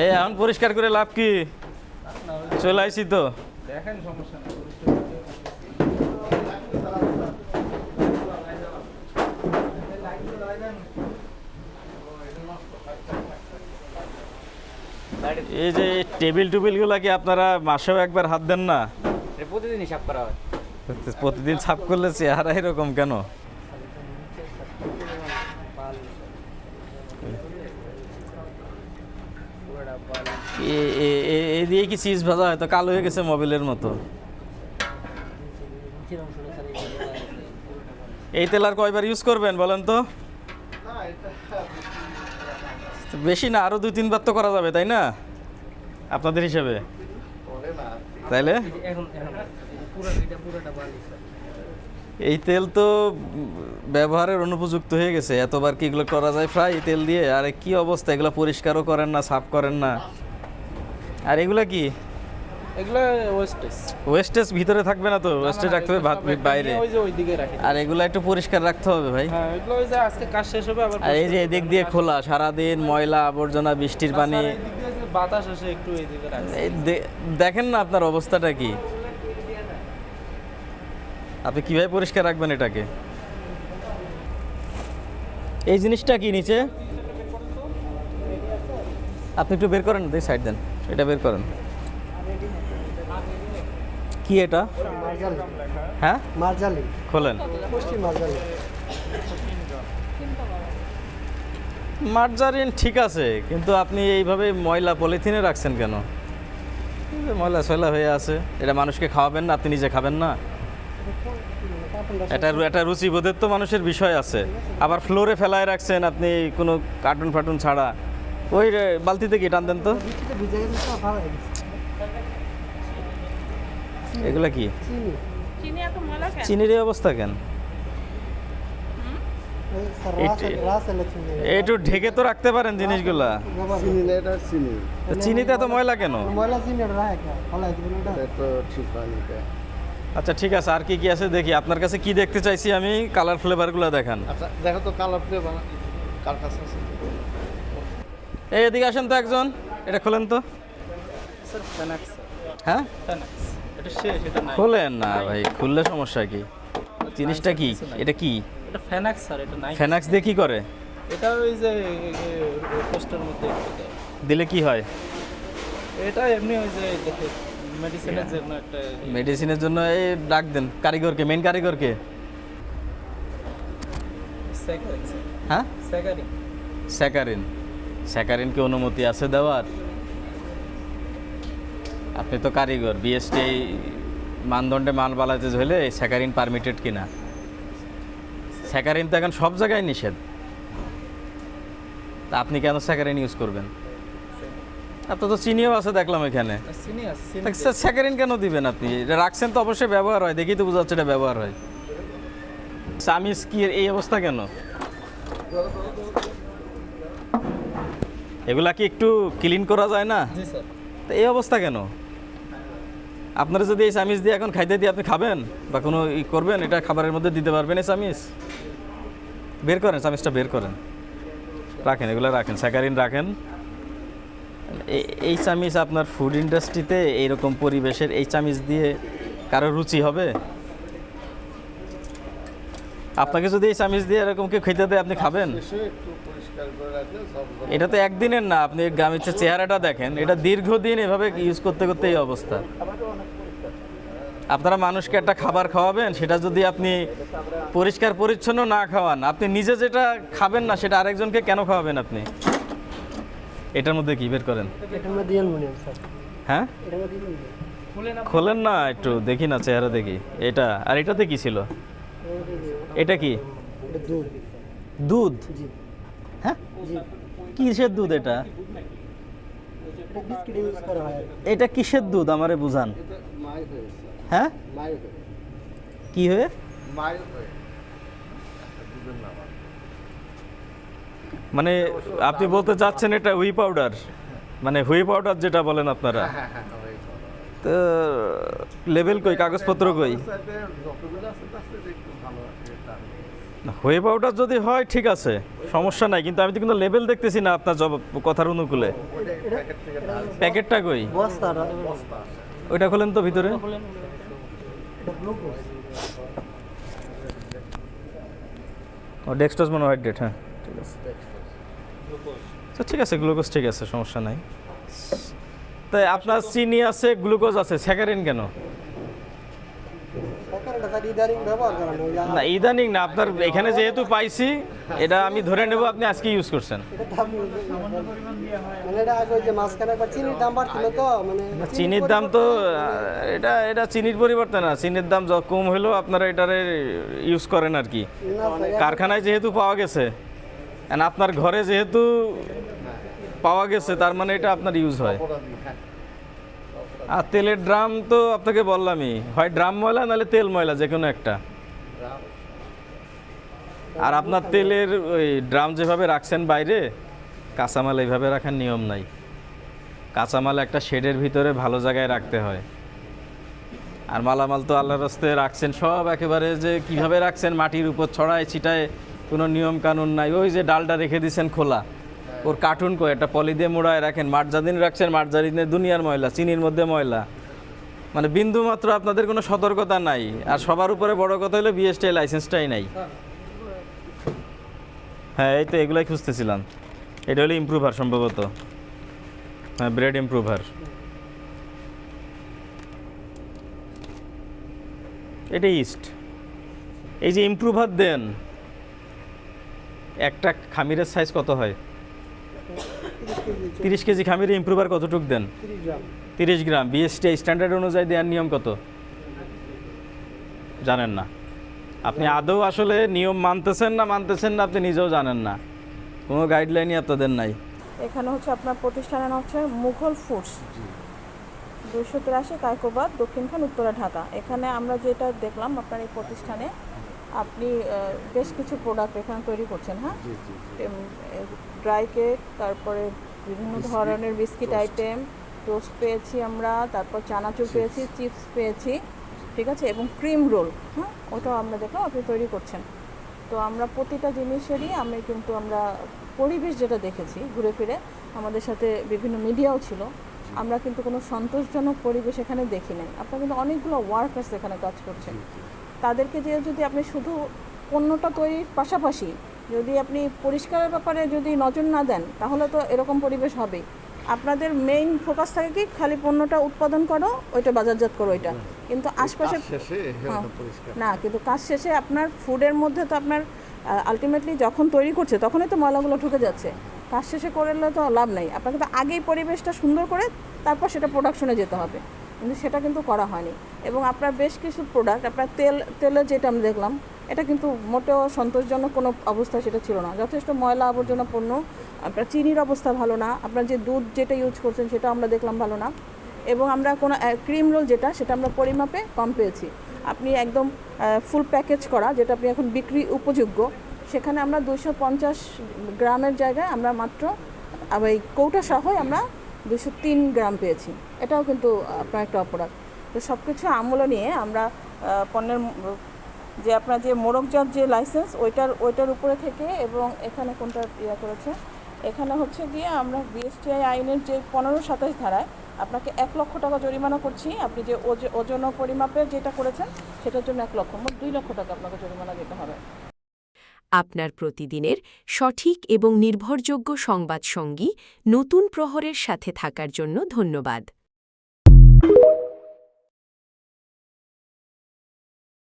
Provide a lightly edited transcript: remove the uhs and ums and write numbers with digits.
এই এখন পরিষ্কার করে লাভ কি? চলে আইছি তো। দেখেন সমস্যা নেই। এই যে টেবিল টুবিলগুলো কি আপনারা মাসেও একবার হাত দেন না? প্রতিদিনই সাফ করা হয়। প্রতিদিন সাফ করলে চেহারা এরকম কেন? এই দিয়ে কি চিজ ভাজা হয়তো কালো হয়ে গেছে মোবাইলের মতো। এই তেল আর কয়বার ইউজ করবেন বলেন তো? বেশি না, আরো 2-3 বার তো করা যাবে, তাই না আপনাদের হিসেবে? তাইলে এই তেল তো ব্যবহারের অনুপযুক্ত হয়ে গেছে। এতবার কি এগুলো করা যায় ফ্রাই তেল দিয়ে? আরে কি অবস্থা, এগুলো পরিষ্কারও করেন না, সাফ করেন না। আর এগুলা কি? এগুলো ওয়েস্টেজ। ওয়েস্টেজ ভিতরে থাকবে না তো, ওয়েস্টেজ রাখতে হবে ভাত বাইরে। ওই যে ওইদিকে রাখি। আর এগুলো একটু পরিষ্কার রাখতে হবে ভাই। হ্যাঁ, এগুলো ওই যে আজকে কাজ শেষ হবে আবার। আর এই যে এদিক দিয়ে খোলা, সারাদিন ময়লা আবর্জনা, বৃষ্টির পানি, বাতাস আসে একটু এইদিকে রাখি। এই দেখেন না আপনার অবস্থাটা কি? আপনি কিভাবে পরিষ্কার রাখবেন এটাকে? এই জিনিসটা কি নিচে? আপনি একটু বের করেন, দুই সাইড দেন, এটা বের করেন। কি এটা? হ্যাঁ, মার্জালি। খোলেন। পশ্চিম মার্জালি। মার্জারিন ঠিক আছে, কিন্তু আপনি এইভাবে ময়লা পলিথিনে রাখছেন কেন? এই যে ময়লা সয়লা হয়ে আছে, এটা মানুষকে খাওয়াবেন না? আপনি নিজে খাবেন না? এটা রুচিবোধের তো মানুষের বিষয় আছে। আবার ফ্লোরে ফেলায় রাখছেন আপনি কোনো কার্টুন ফাটুন ছাড়া। ওই বালতিতে কি টান দেন তো। এগুলা কি? চিনির এই অবস্থা কেন? একটু ঢেকে তো রাখতে পারেন জিনিসগুলা। তো চিনিতে এত ময়লা কেন? আচ্ছা ঠিক আছে, আর কি কি আছে দেখি। আপনার কাছে কি দেখতে চাইছি আমি, কালার ফ্লেভারগুলো দেখান। আচ্ছা দেখো তো কালার ফ্লেভার কার কাছে আছে। এই এদিকে আসেন তো একজন, এটা খোলেন তো। স্যার ফেনাক্স। হ্যাঁ, ফেনাক্স এটা শেষ, এটা নাই। খোলেন না ভাই, খুললে সমস্যা কি? জিনিসটা কি? এটা কি? এটা ফেনাক্স স্যার, এটা নাই। ফেনাক্স দিয়ে কি করে? এটা ওই যে পোস্টার মধ্যে দেয়। দিলে কি হয়? এটা এমনি ওই যে দেখে মেডিসিনের জন্য একটা। মেডিসিনের জন্য এই ডাক দেন কারিগরকে, মেন কারিগরকে। স্যাকারিন। হ্যাঁ, স্যাকারিন। স্যাকারিন। স্যাকারিনকে অনুমতি আছে দেওয়ার? আপনি তো কারিগর, বিএসটি মানদণ্ডে মাল বানাতে হলে স্যাকারিন পারমিটেড কিনা? স্যাকারিন তো এখন সব জায়গায় নিষেধ, তা আপনি কেন স্যাকারিন ইউজ করবেন? আপনার তো চিনিও আছে দেখলাম এখানে। চিনি আছে। স্যাকারিন কেন দিবেন আপনি? এটা রাখছেন তো অবশ্যই ব্যবহার হয়, দেখি তো বোঝা যাচ্ছে এটা ব্যবহার হয়। চামিচ কি এই অবস্থা কেন? এগুলা কি একটু ক্লিন করা যায় না? জি স্যার। তো এই অবস্থা কেন? আপনারা যদি এই চামিচ দিয়ে এখন খাইতে দিয়ে আপনি খাবেন বা কোনো করবেন, এটা খাবারের মধ্যে দিতে পারবেন এই চামিচ? বের করেন, চামিচটা বের করেন, রাখেন, এগুলো রাখেন, স্যাকারিন রাখেন। এই চামিচ আপনার ফুড ইন্ডাস্ট্রিতে এইরকম পরিবেশের এই চামিচ দিয়ে কারো রুচি হবে? আপনাকে যদি এই চামিচ দিয়ে এরকম কেউ খেতে দেয় আপনি খাবেন? এটা তো একদিনের না, আপনি গামিচের চেহারাটা দেখেন, এটা দীর্ঘদিন এভাবে ইউজ করতে করতে এই অবস্থা। আপনারা মানুষকে একটা খাবার খাওয়াবেন, সেটা যদি আপনি পরিষ্কার পরিচ্ছন্ন না খাওয়ান, আপনি নিজে যেটা খাবেন না সেটা আরেকজনকে কেন খাওয়াবেন আপনি? এটার মধ্যে কি বের করেন? হ্যাঁ, খোলেন না, একটু দেখি না, চেহারা দেখি। এটা আর এটাতে কি ছিল? এটা কি? দুধ? হ্যাঁ, কিসের দুধ এটা? এটা কিসের দুধ আমারে বুঝান। হ্যাঁ, কি হয়ে? মানে আপনি বলতে চাচ্ছেন এটা হুই পাউডার, মানে হুই পাউডার যেটা বলেন আপনারা। তো লেবেল কই, কাগজপত্র কই? হোয়ে পাউডার যদি হয় ঠিক আছে, সমস্যা নাই, কিন্তু আমি তো কিন্তু লেবেল দেখতেছি না আপনার কথার অনুকূলে। প্যাকেটটা কই? বস্তাটা ওইটা খোলেন তো ভিতরে। ও ডেক্সট্রোজ মনোহাইড্রেট, হ্যাঁ ঠিক আছে। তো ঠিক আছে, গ্লুকোজ ঠিক আছে, সমস্যা নাই। তাই আপনার চিনি আছে, গ্লুকোজ আছে, স্যাকারিন কেন? ইদারিং ব্যবহার করা না ইদানিং না, আপনার এখানে যেহেতু পাইছি, এটা আমি ধরে নেব আপনি আজকে ইউজ করছেন। মানে এটা আগে যে মাঝখানে একবার চিনির দাম বাড়ছিল তো, মানে চিনির দাম তো এটা চিনির পরিবর্তে না, চিনির দাম কম হলেও আপনারা এটারে ইউজ করেন আর কি। কারখানায় যেহেতু পাওয়া গেছে, and আপনার ঘরে যেহেতু পাওয়া গেছে, তার মানে এটা আপনার ইউজ হয়। আর তেলের ড্রাম তো আপনাকে বললামই, হয় ড্রাম ময়লা নাহলে তেল ময়লা, যে কোনো একটা। আর আপনার তেলের ওই ড্রাম যেভাবে রাখছেন বাইরে, কাঁচামাল এইভাবে রাখার নিয়ম নাই। কাঁচামাল একটা শেডের ভিতরে ভালো জায়গায় রাখতে হয়। আর মালামাল তো আল্লাহর রাস্তায় রাখছেন সব একেবারে, যে কিভাবে রাখছেন মাটির উপর ছড়ায় ছিটায়, কোনো নিয়ম কানুন নাই। ওই যে ডালটা রেখে দিয়েছেন খোলা, ওর কার্টুন করে একটা পলি দিয়ে মোড়ায় রাখেন, মার্জারিন রাখছেন, মার্জারিনে দুনিয়ার ময়লা, চিনির মধ্যে ময়লা, মানে বিন্দু মাত্র আপনাদের কোনো সতর্কতা নাই। আর সবার উপরে বড় কথা হলো বিএসটিআই লাইসেন্সটাই নাই। হ্যাঁ এই তো এগুলাই খুঁজতেছিলাম, এটা হলো ইমপ্রুভার সম্ভবত, হ্যাঁ ব্রেড ইমপ্রুভার। এটা ইস্ট। এই যে ইমপ্রুভার দেন, একটা খামিরের সাইজ কত হয়? 30 কেজি খামিরে ইমপ্রুভার কতটুক দেন? 30 গ্রাম। বিএসটিআই স্ট্যান্ডার্ড অনুযায়ী দেওয়ার নিয়ম কত জানেন না আপনি? আদৌ আসলে নিয়ম মানতেছেন না আপনি নিজেও জানেন না, কোনো গাইডলাইনই আপনাদের নাই। এখানে হচ্ছে আপনার প্রতিষ্ঠানের নাম হচ্ছে মুঘল ফুডস, 283 কায়কোবাদ, দক্ষিণখান, উত্তরা, ঢাকা। এখানে আমরা যেটা দেখলাম আপনার এই প্রতিষ্ঠানে আপনি বেশ কিছু প্রোডাক্ট এখানে তৈরি করছেন। হ্যাঁ, ড্রাই কেক, তারপরে বিভিন্ন ধরনের বিস্কিট আইটেম, টোস্ট পেয়েছি আমরা, তারপর চানাচুর পেয়েছি, চিপস পেয়েছি, ঠিক আছে, এবং ক্রিম রোল, হ্যাঁ ওটাও আমরা দেখলাম আপনি তৈরি করছেন। তো আমরা প্রতিটা জিনিসেরই আমরা পরিবেশ যেটা দেখেছি ঘুরে ফিরে, আমাদের সাথে বিভিন্ন মিডিয়াও ছিল, আমরা কিন্তু কোনো সন্তোষজনক পরিবেশ এখানে দেখি নাই। আপনার কিন্তু অনেকগুলো ওয়ার্কার্স এখানে কাজ করছেন, তাদেরকে দিয়ে যদি আপনি শুধু পণ্যটা তৈরির পাশাপাশি যদি আপনি পরিষ্কারের ব্যাপারে যদি নজর না দেন, তাহলে তো এরকম পরিবেশ হবেই। আপনাদের মেইন ফোকাস থাকে কি খালি পণ্যটা উৎপাদন করো, ওইটা বাজারজাত করো, ওইটা কিন্তু আশপাশে না, কিন্তু কাজ শেষে আপনার ফুডের মধ্যে তো আপনার আলটিমেটলি যখন তৈরি করছে তখনই তো ময়লাগুলো ঢুকে যাচ্ছে। কাজ শেষে করলে তো লাভ নাই, আপনাকে তো আগেই পরিবেশটা সুন্দর করে তারপর সেটা প্রোডাকশনে যেতে হবে, কিন্তু সেটা কিন্তু করা হয়নি। এবং আপনার বেশ কিছু প্রোডাক্ট, আপনার তেলের যেটা আমরা দেখলাম, এটা কিন্তু মোটেও সন্তোষজনক কোনো অবস্থা সেটা ছিল না, যথেষ্ট ময়লা আবর্জনা পণ্য। আপনার চিনির অবস্থা ভালো না, আপনার যে দুধ যেটা ইউজ করছেন সেটা আমরা দেখলাম ভালো না। এবং আমরা কোনো ক্রিম রোল যেটা, সেটা আমরা পরিমাপে কম পেয়েছি। আপনি একদম ফুল প্যাকেজ করা যেটা আপনি এখন বিক্রি উপযোগ্য, সেখানে আমরা 250 গ্রামের জায়গায় আমরা মাত্র এই কৌটা সহ আমরা 203 গ্রাম পেয়েছি। এটাও কিন্তু আপনার একটা অপরাধ। তো সব কিছু আমূল্য নিয়ে আমরা পণ্যের যে আপনার যে মোড়কজাত যে লাইসেন্স ওইটার উপরে থেকে, এবং এখানে কোনটা করেছে, এখানে হচ্ছে গিয়ে আমরা বিএসটিআই আইনের যে 15-27 ধারায় আপনাকে 1 লক্ষ টাকা জরিমানা করছি। আপনি যে ওজন ও পরিমাপে যেটা করেছেন সেটার জন্য 1 লক্ষ, মোট 2 লক্ষ টাকা আপনাকে জরিমানা দিতে হবে। আপনার প্রতিদিনের সঠিক এবং নির্ভরযোগ্য সংবাদ সঙ্গী নতুন প্রহরের সাথে থাকার জন্য ধন্যবাদ।